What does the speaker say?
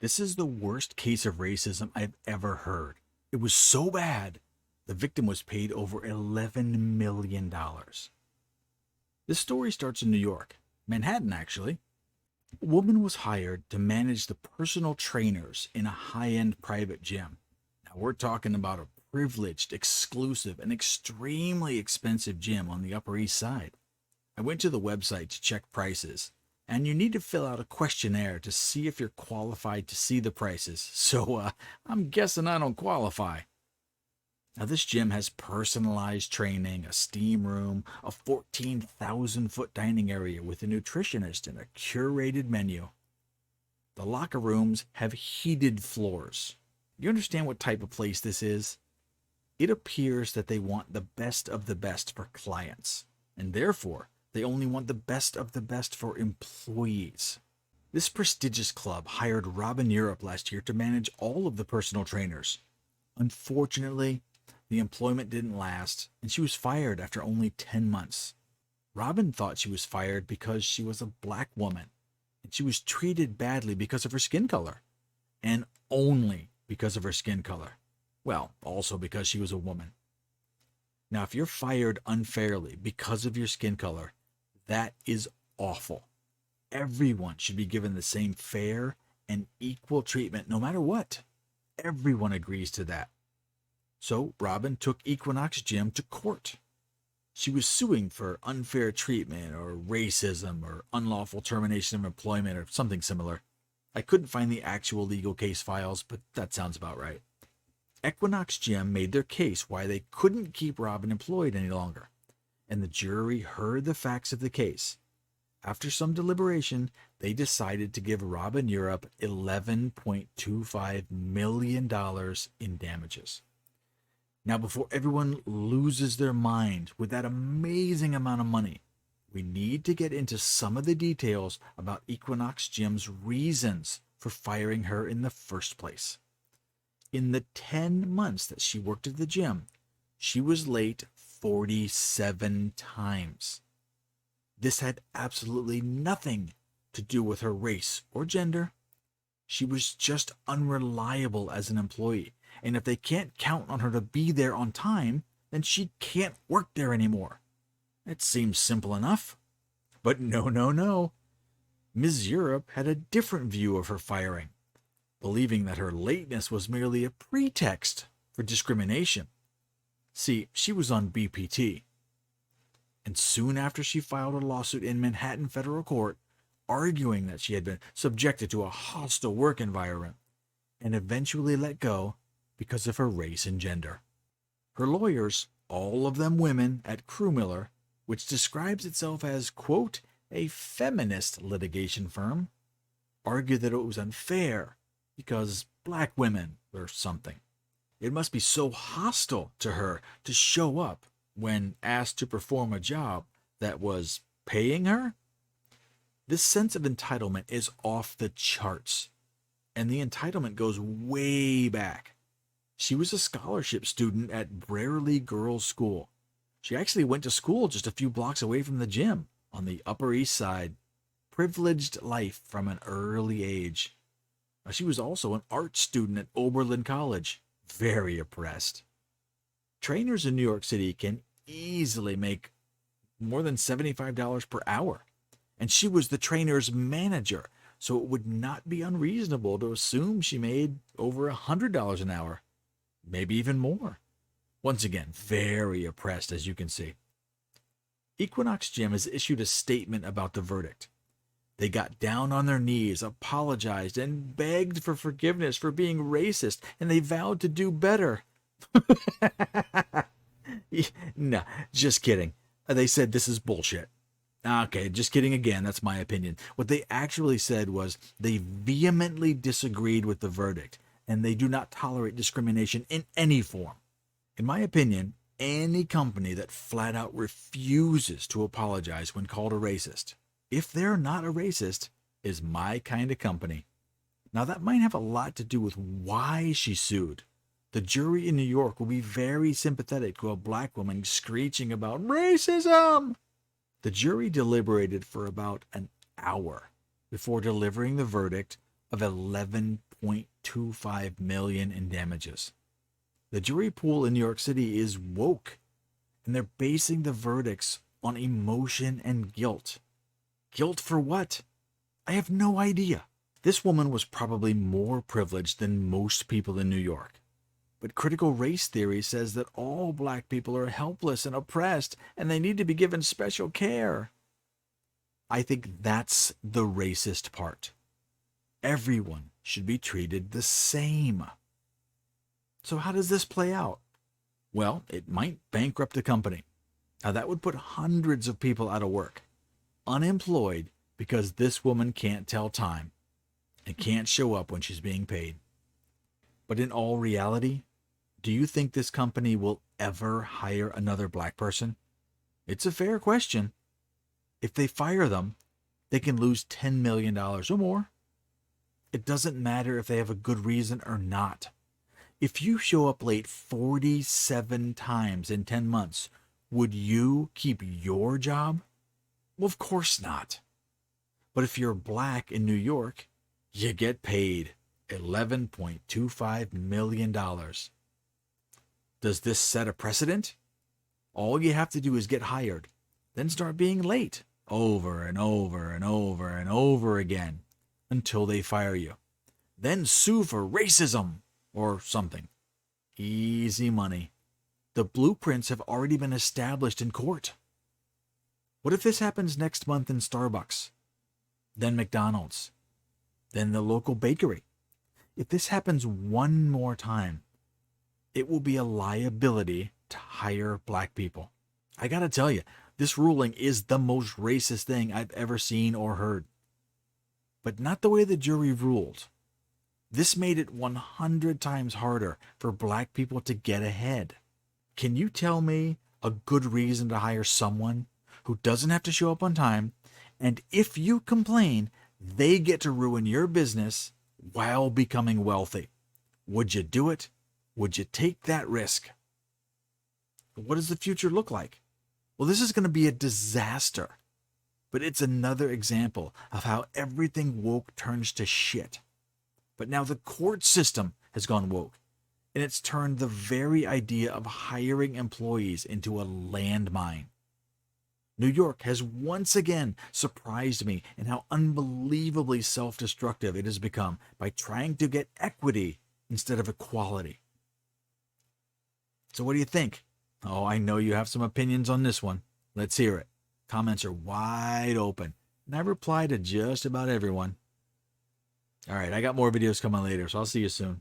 This is the worst case of racism I've ever heard. It was so bad, the victim was paid over $11 million. This story starts in New York, Manhattan actually. A woman was hired to manage the personal trainers in a high end private gym. Now, we're talking about a privileged, exclusive, and extremely expensive gym on the Upper East Side. I went to the website to check prices, and you need to fill out a questionnaire to see if you're qualified to see the prices. So, I'm guessing I don't qualify. Now, this gym has personalized training, a steam room, a 14,000-foot dining area with a nutritionist and a curated menu. The locker rooms have heated floors. You understand what type of place this is? It appears that they want the best of the best for clients, and therefore, they only want the best of the best for employees. This prestigious club hired Robynn Europe last year to manage all of the personal trainers. Unfortunately, the employment didn't last, and she was fired after only 10 months. Robynn thought she was fired because she was a black woman, and she was treated badly because of her skin color, and only because of her skin color. Well, also because she was a woman. Now, if you're fired unfairly because of your skin color, that is awful. Everyone should be given the same fair and equal treatment no matter what. Everyone agrees to that. So Robynn took Equinox Gym to court. She was suing for unfair treatment or racism or unlawful termination of employment or something similar. I couldn't find the actual legal case files, but that sounds about right. Equinox Gym made their case why they couldn't keep Robynn employed any longer, and the jury heard the facts of the case. After some deliberation, they decided to give Robynn Europe $11.25 million in damages. Now, before everyone loses their mind with that amazing amount of money, we need to get into some of the details about Equinox Gym's reasons for firing her in the first place. In the 10 months that she worked at the gym, she was late 47 times. This had absolutely nothing to do with her race or gender. She was just unreliable as an employee, and if they can't count on her to be there on time, then she can't work there anymore. It seems simple enough. But no. Ms. Europe had a different view of her firing, believing that her lateness was merely a pretext for discrimination. See, she was on BPT, and soon after she filed a lawsuit in Manhattan federal court, arguing that she had been subjected to a hostile work environment, and eventually let go because of her race and gender. Her lawyers, all of them women at Crewmiller, which describes itself as, quote, a feminist litigation firm, argued that it was unfair because black women or something. It must be so hostile to her to show up when asked to perform a job that was paying her. This sense of entitlement is off the charts, and the entitlement goes way back. She was a scholarship student at Brierley Girls' School. She actually went to school just a few blocks away from the gym on the Upper East Side. Privileged life from an early age. She was also an art student at Oberlin College. Very oppressed. Trainers in New York City can easily make more than $75 per hour. And she was the trainer's manager, so it would not be unreasonable to assume she made over $100 an hour. Maybe even more. Once again, very oppressed, as you can see. Equinox Gym has issued a statement about the verdict. They got down on their knees, apologized, and begged for forgiveness for being racist, and they vowed to do better. No, just kidding. They said this is bullshit. Okay, just kidding again, that's my opinion. What they actually said was they vehemently disagreed with the verdict, and they do not tolerate discrimination in any form. In my opinion, any company that flat out refuses to apologize when called a racist, if they're not a racist, is my kind of company. Now, that might have a lot to do with why she sued. The jury in New York will be very sympathetic to a black woman screeching about racism. The jury deliberated for about an hour before delivering the verdict of $11.25 $11.25 million in damages. The jury pool in New York City is woke, and they're basing the verdicts on emotion and guilt. Guilt for what? I have no idea. This woman was probably more privileged than most people in New York. But critical race theory says that all black people are helpless and oppressed, and they need to be given special care. I think that's the racist part. Everyone should be treated the same. So how does this play out? Well, it might bankrupt the company. Now that would put hundreds of people out of work, unemployed, because this woman can't tell time and can't show up when she's being paid. But in all reality, do you think this company will ever hire another black person? It's a fair question. If they fire them, they can lose $10 million or more. It doesn't matter if they have a good reason or not. If you show up late 47 times in 10 months, would you keep your job? Well, of course not. But if you're black in New York, you get paid $11.25 million. Does this set a precedent? All you have to do is get hired, then start being late over and over and over and over again until they fire you. Then sue for racism or something. Easy money. The blueprints have already been established in court. What if this happens next month in Starbucks? Then McDonald's? Then the local bakery? If this happens one more time, it will be a liability to hire black people. I gotta tell you, this ruling is the most racist thing I've ever seen or heard. But not the way the jury ruled. This made it 100 times harder for black people to get ahead. Can you tell me a good reason to hire someone who doesn't have to show up on time, and if you complain, they get to ruin your business while becoming wealthy? Would you do it? Would you take that risk? What does the future look like? Well, this is going to be a disaster. But it's another example of how everything woke turns to shit. But now the court system has gone woke, and it's turned the very idea of hiring employees into a landmine. New York has once again surprised me in how unbelievably self-destructive it has become by trying to get equity instead of equality. So what do you think? Oh, I know you have some opinions on this one. Let's hear it. Comments are wide open, and I reply to just about everyone. All right, I got more videos coming later, so I'll see you soon.